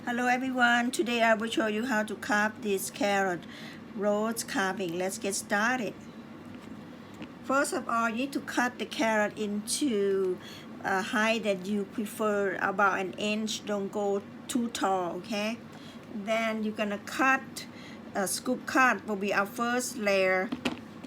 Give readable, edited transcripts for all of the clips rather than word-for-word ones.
Hello everyone, today I will show you how to carve this carrot rose carving. Let's get started. First of all, you need to cut the carrot into a height that you prefer, about an inch. Don't go too tall, okay? Then you're gonna cut, scoop cut will be our first layer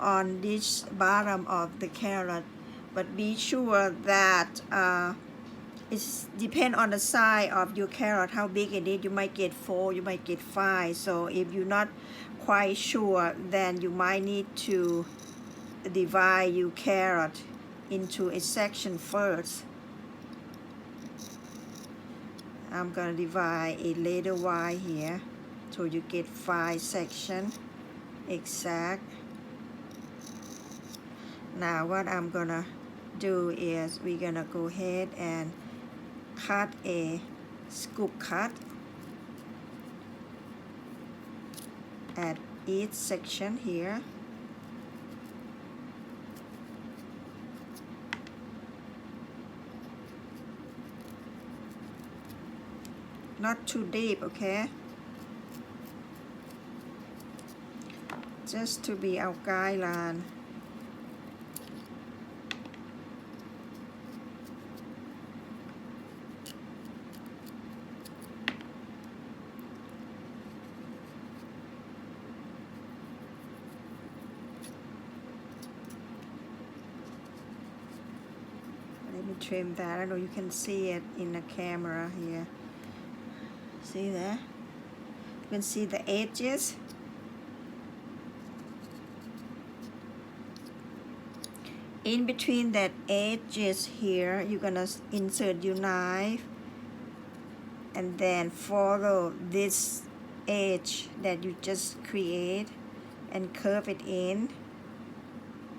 on this bottom of the carrot. But be sure that it depends on the size of your carrot, how big it is. You might get 4, you might get 5. So if you're not quite sure, then you might need to divide your carrot into a section first. I'm gonna divide a little wide here so you get 5 sections exact. Now what I'm gonna do is we're gonna go ahead and cut a scoop cut at each section here. Not too deep, okay? Just to be our guideline. Let me trim that. I know you can see it in the camera here. See there? You can see the edges. In between that edges here, you're gonna insert your knife and then follow this edge that you just create and curve it in,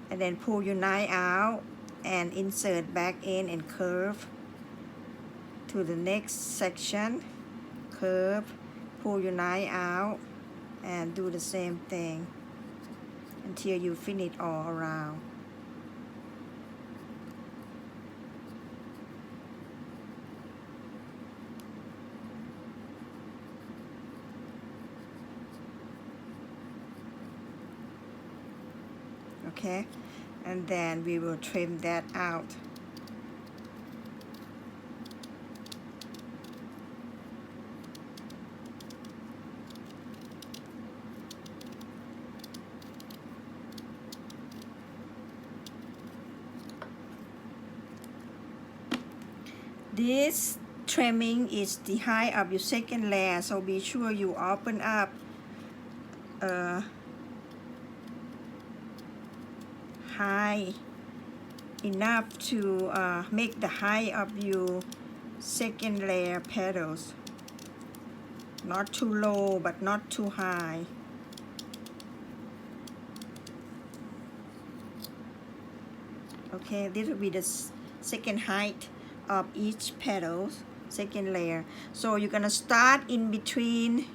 and then pull your knife out and insert back in and curve to the next section. Curve, pull your knife out, and do the same thing until you finish all around. Okay, and then we will trim that out. This trimming is the height of your second layer, so be sure you open up high enough to make the height of your second layer petals. Not too low, but not too high. Okay, this will be the second height of each petal, second layer. So you're gonna start in between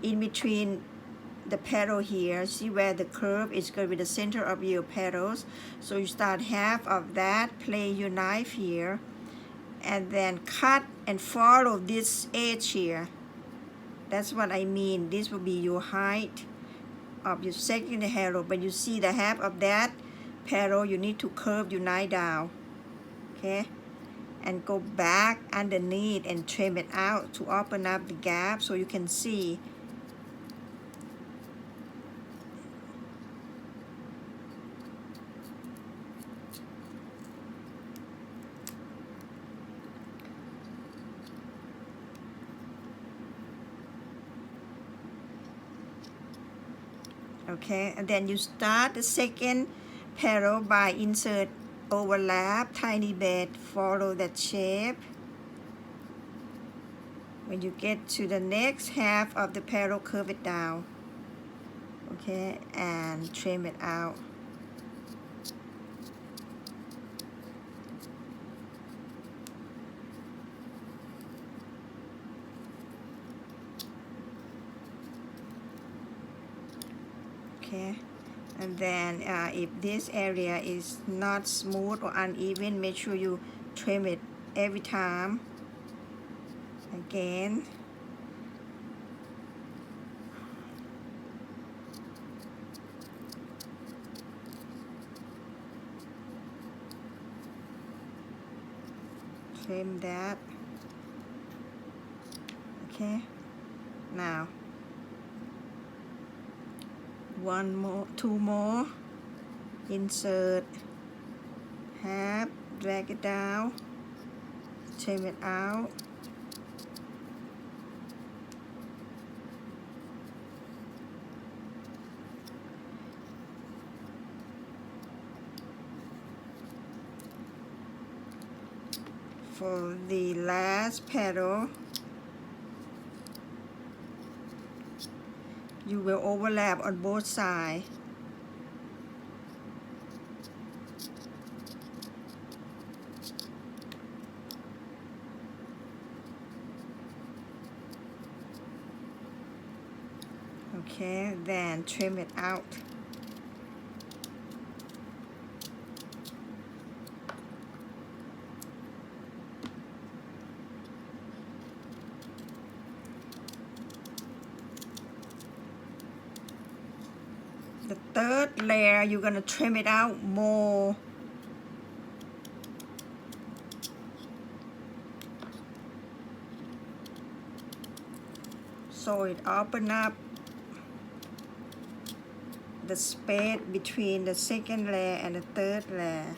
the petal here. See where the curve is gonna be the center of your petals. So you start half of that, play your knife here, and then cut and follow this edge here. That's what I mean. This will be your height of your second petal. But you see the half of that petal, you need to curve your knife down, okay? And go back underneath and trim it out to open up the gap so you can see. Okay, and then you start the second petal by insert overlap tiny bit, follow that shape. When you get to the next half of the petal, curve it down, okay, and trim it out. Okay. And then if this area is not smooth or uneven, make sure you trim it every time. Again, trim that. Okay, now two more. Insert half, drag it down, trim it out. For the last petal, you will overlap on both sides. Okay, then trim it out. The third layer, you're going to trim it out more. So it open up the space between the second layer and the third layer.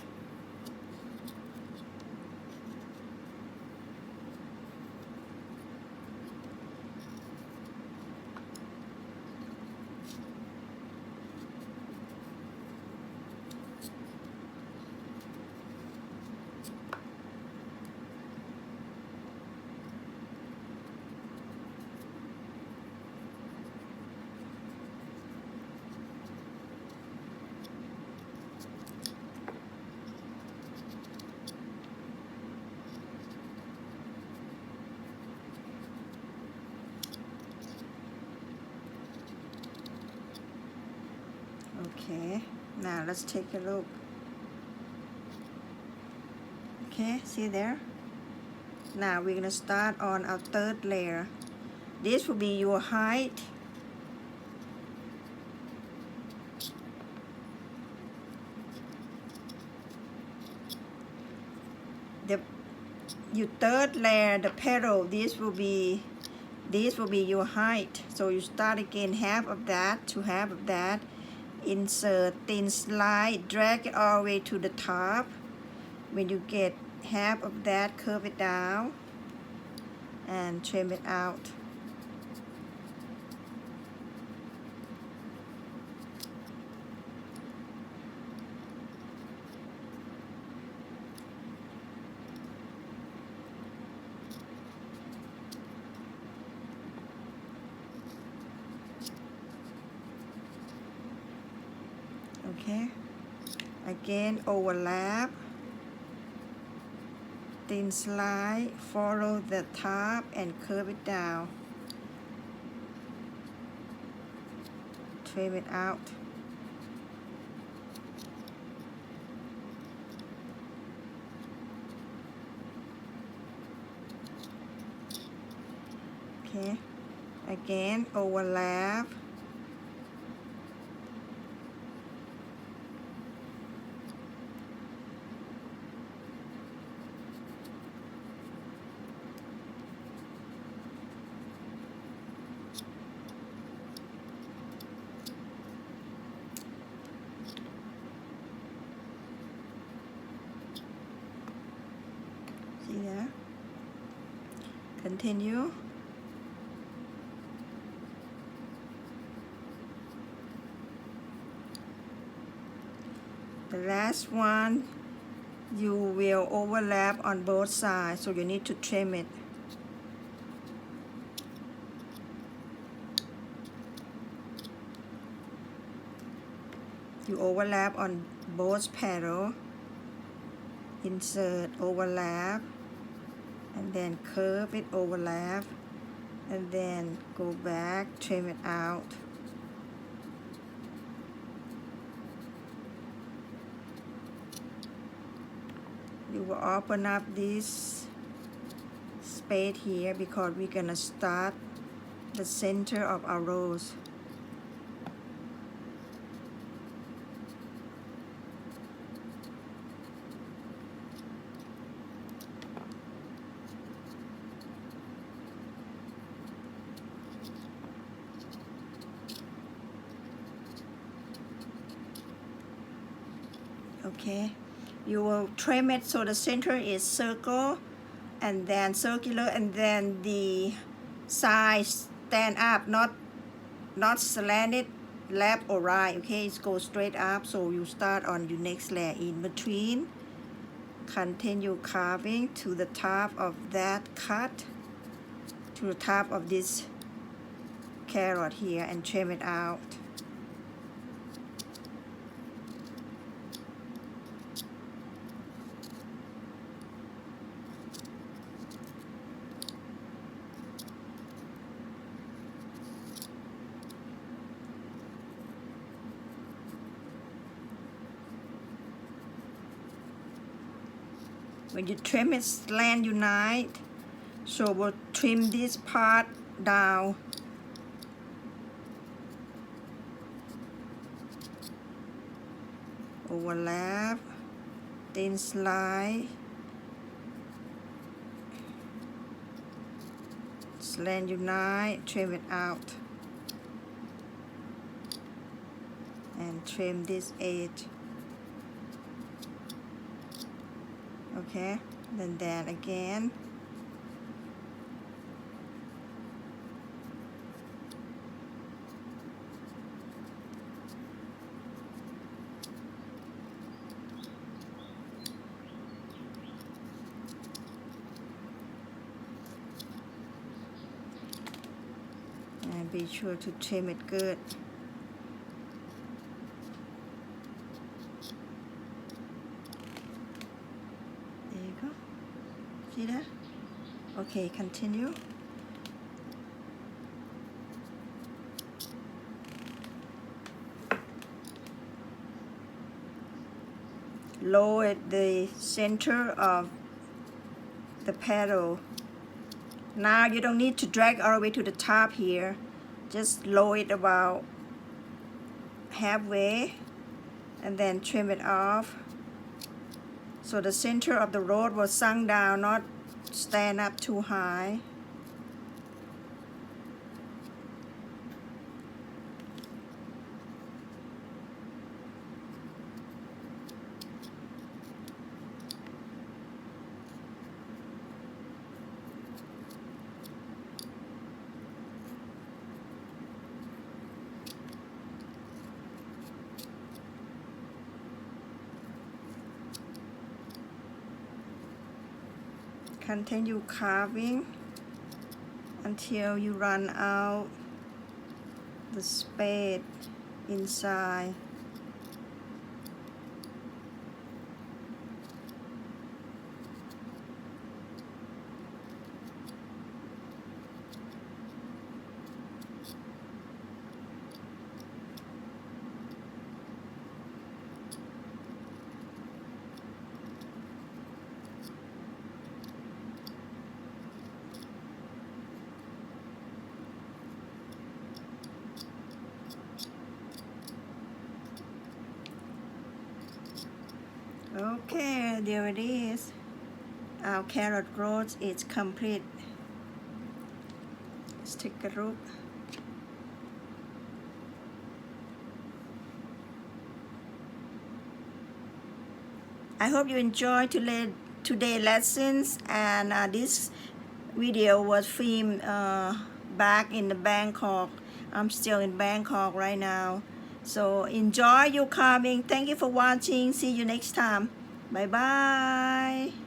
Okay, now let's take a look. Okay, see there? Now we're gonna start on our third layer. This will be your height. Your third layer, the petal, this will be your height. So you start again half of that to half of that. Insert thin slide, drag it all the way to the top. When you get half of that, curve it down and trim it out. Okay, again overlap, thin slide, follow the top and curve it down, trim it out. Okay, again overlap, see there, continue. The last one, you will overlap on both sides, so you need to trim it. You overlap on both petals, insert, overlap, and then curve it, overlap, and then go back, trim it out. You will open up this space here because we're gonna start the center of our rose. okay, you will trim it so the center is circle and then circular, and then the sides stand up, not slanted left or right. Okay, it goes straight up. So you start on your next layer in between, continue carving to the top of that cut, to the top of this carrot here, and trim it out. When you trim it, slant unite. So we'll trim this part down. Overlap, thin slide, slant unite, trim it out, and trim this edge. Okay, then that again. And be sure to trim it good. There you go. See that? Okay, continue. Lower the center of the petal. Now you don't need to drag all the way to the top here. Just lower it about halfway and then trim it off. So the center of the rose will sunk down, not stand up too high. Continue carving until you run out the space inside. Okay, there it is. Our carrot rose is complete. Let's take a look. I hope you enjoyed today's lessons, and this video was filmed back in the Bangkok. I'm still in Bangkok right now. So enjoy your carving. Thank you for watching. See you next time. Bye bye.